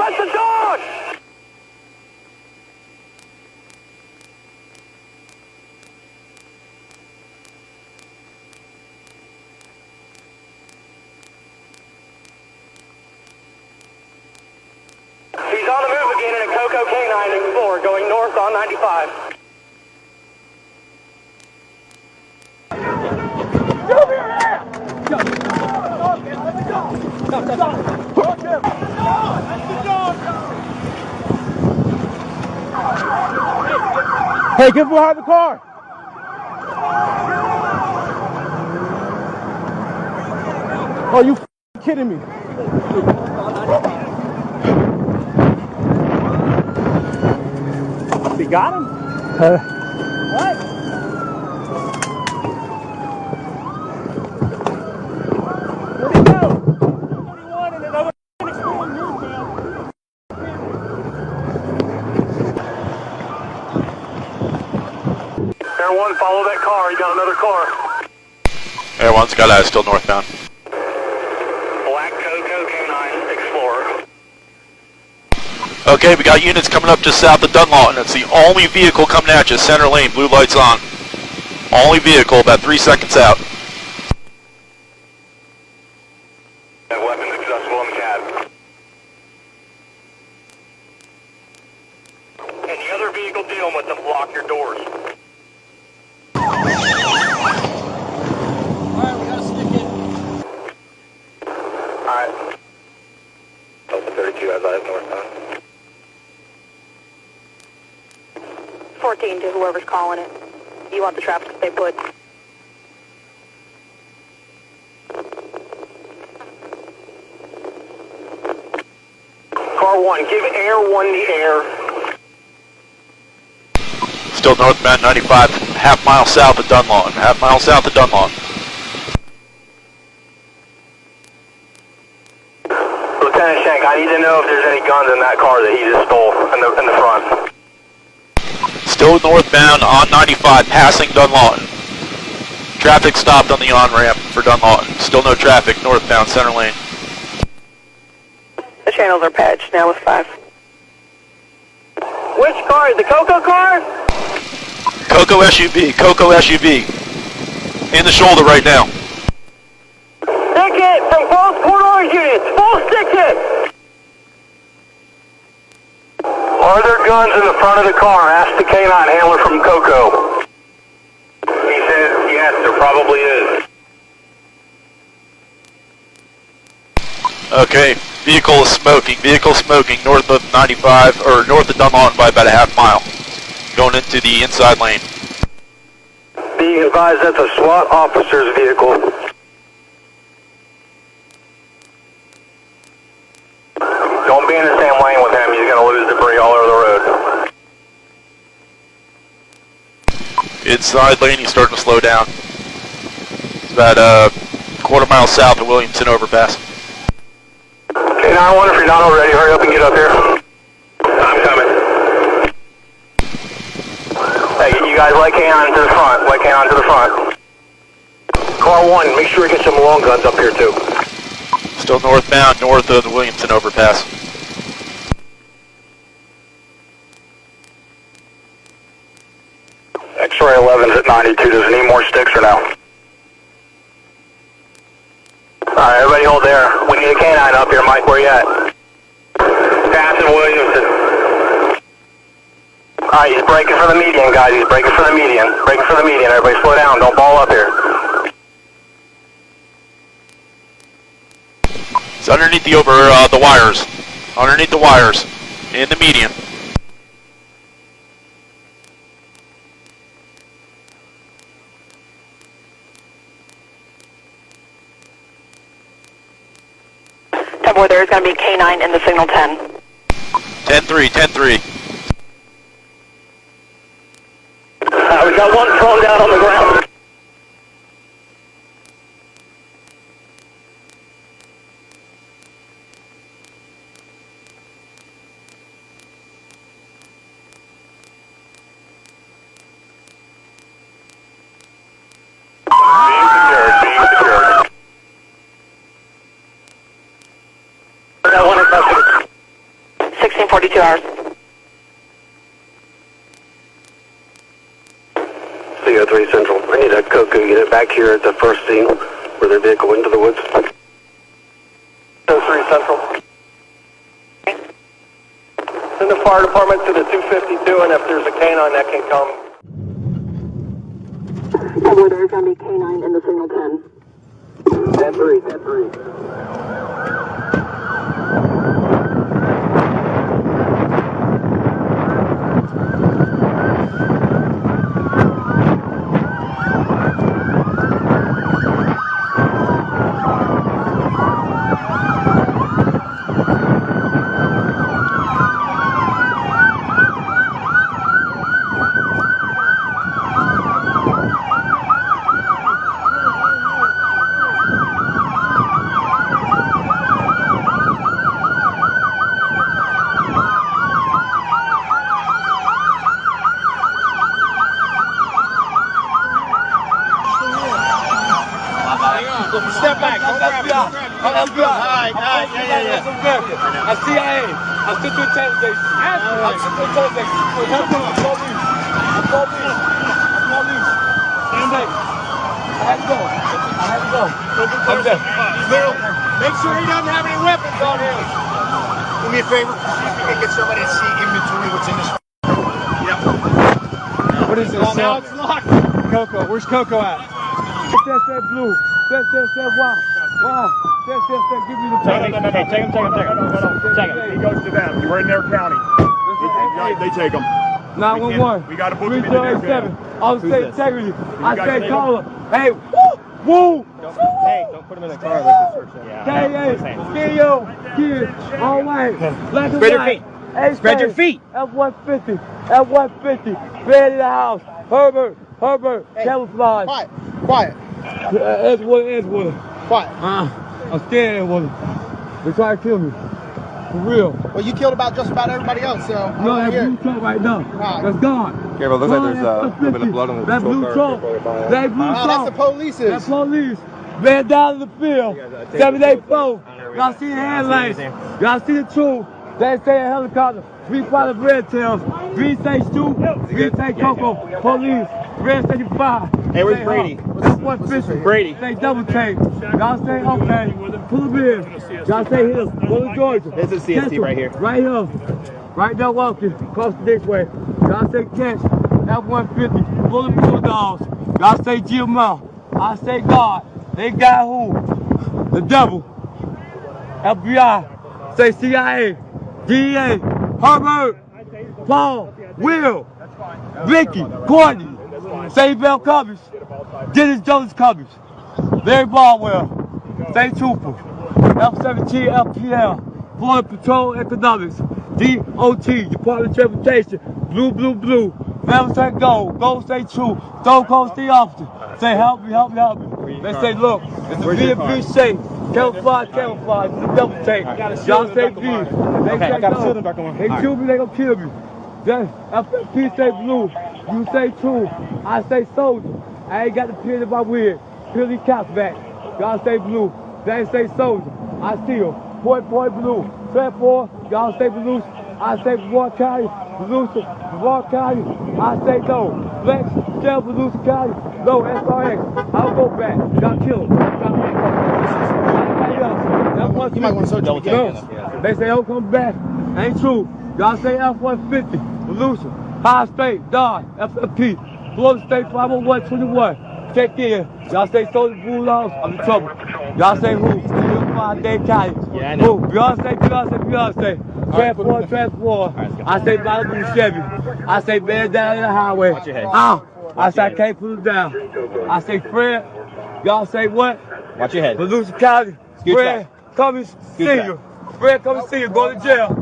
That's the dog! He's on the move again in a Coco K9 Explorer going north on 95. Over your ass! Go! Hey, get behind the car! Oh, you kidding me? They got him? What? Where'd he go? 41 and another Explorer northbound. Air 1, follow that car. You got another car. Air 1's got out, still northbound. Black Coco K9 Explorer. Okay, we got units coming up just south of Dunlawton. It's the only vehicle coming at you, center lane, blue lights on. Only vehicle, about 3 seconds out. Weapons accessible in the cab. Any other vehicle dealing with them, block your doors. Alright, we gotta stick it. Alright. Delta 32 as I have northbound. 14 to whoever's calling it. You want the traffic to stay put. Car 1, give Air 1 the air. Still northbound 95, half mile south of Dunlawton. Half mile south of Dunlawton. Lieutenant Shank, I need to know if there's any guns in that car that he just stole in the front. Still northbound on 95, passing Dunlawton. Traffic stopped on the on-ramp for Dunlawton. Still no traffic, northbound, center lane. The channels are patched now with 5. Which car? The Coco car? Coco SUV, Coco SUV. In the shoulder right now. Stick it from both Port Orange units. Full stick it. Are there guns in the front of the car? Ask the K9 handler from Coco. He says yes, there probably is. Okay, vehicle is smoking. Vehicle smoking north of 95, or north of Dunlawton by about a half mile. Going into the inside lane. Being advised that's a SWAT officer's vehicle. Don't be in the same lane with him. He's going to lose debris all over the road. Inside lane, he's starting to slow down. It's about a quarter mile south of Williamson overpass. Okay, now I wonder if you're not already. Hurry up and get up here. I'm coming. Hey, you guys let K9 to the front. Let K9 to the front. Car 1, make sure you get some long guns up here too. Still northbound, north of the Williamson overpass. X-ray 11's at 92. Does it need more sticks or no? Alright, everybody hold there. We need a K9 up here. Mike, where you at? Passing Williamson. Alright, he's braking for the median, guys. He's braking for the median. Braking for the median. Everybody slow down. Don't ball up here. It's underneath the the wires. Underneath the wires. In the median. Temple, there's going to be K9 in the signal 10. 10-3, 10-3. We got one thrown down on the ground. Being secured. That one is up. within 42 hours. CO3 Central. I need a COCO unit back here at the first scene where their vehicle went into the woods. CO3 Central. Send the fire department to the 252, and if there's a canine that can come. Well, there's going to be K9 in the signal 10. 10-3, 10-3. Step back. I'm FBI. I'm FBI. Yeah. I'm CIA. I'm Central Intelligence. I'm Central Intelligence. I'm police. Stand back. I had to go. I'm there. Make sure he doesn't have any weapons on him. Do me a favor. See if you can get somebody to see inventory what's in this. Yeah. What is this? Now it's locked. Coco. Where's Coco at? That blue. That why? Give me the pen. No. Take him. He goes to them. We're in their county. They take him. 911. We got to book him in their jail. I'll say integrity. I say caller. Hey, woo! Hey, don't put him in the car. Let's search him. Hey, all right. Black and Spread your white. feet. Hey, Spread your feet. F-150. Bed in the house. Herbert. Hey. Camouflage. Quiet. Edgewater. Quiet. I'm scared of Edgewater. They try to kill me. For real. Well, you killed just about everybody else, so. No, that blue truck right now. That's gone. Yeah, but looks like there's a little bit of blood on the that blue truck. That blue truck. That's the police's. That police. Man down in the field. 784. Y'all see the headlights. Y'all see the truth. They say a helicopter. 3 pilot red tails. Green say Stu. Green say Coco. Police. Red 35. Hey, where's Brady? That's 150. Brady. Say double take. Y'all say okay. Pull him in. Y'all say hit him. Go to Georgia. This is CST right here. Right here. Right there walking. Close to this way. Y'all say catch. F-150. Pull the Bulldogs. Y'all say GML. I say God. They got who? The devil. FBI. Say CIA. DEA. Herbert. Paul. Will. Ricky. Courtney. Say Bell Cubbies. Dennis Jones Cubbies. Larry Baldwell. Say Trooper. F-17 FPL. Florida Patrol Economics. DOT. Department of Transportation. Blue. Never say go. Go say true. Stone Cold State Officer. Say help me. They say look. It's a B&B shape. Camouflage. It's a double take. Y'all say B. They say no. They shoot me, they gonna kill me. FFP say blue. You say true. I say soldier. I ain't got the pin in my wig. Peel these caps back. Y'all say blue. They say soldier. I steal. Point blue. Trap 4. Y'all say blue. I say Brevard County. Brevard County. I say no. Flex. Shell Volusia County. No. SRX. I'll go back. Y'all kill him. You might want to double check. No. They say don't come back. Ain't true. Y'all say F-150. Volusia. High State, Dodge, FFP, Florida State 50121. Check in. Y'all say Soldier Bulldogs, I'm in trouble. Y'all say who? Dade County. Yeah, I know. Who? Beyonce. Transport. I say Malibu Chevy. I say man down in the highway. Watch your head. I say I can't put it down. I say Fred. Y'all say what? Watch your head. Volusia County. Scoot Fred, come and see you. Fred, come and see you. Go to jail.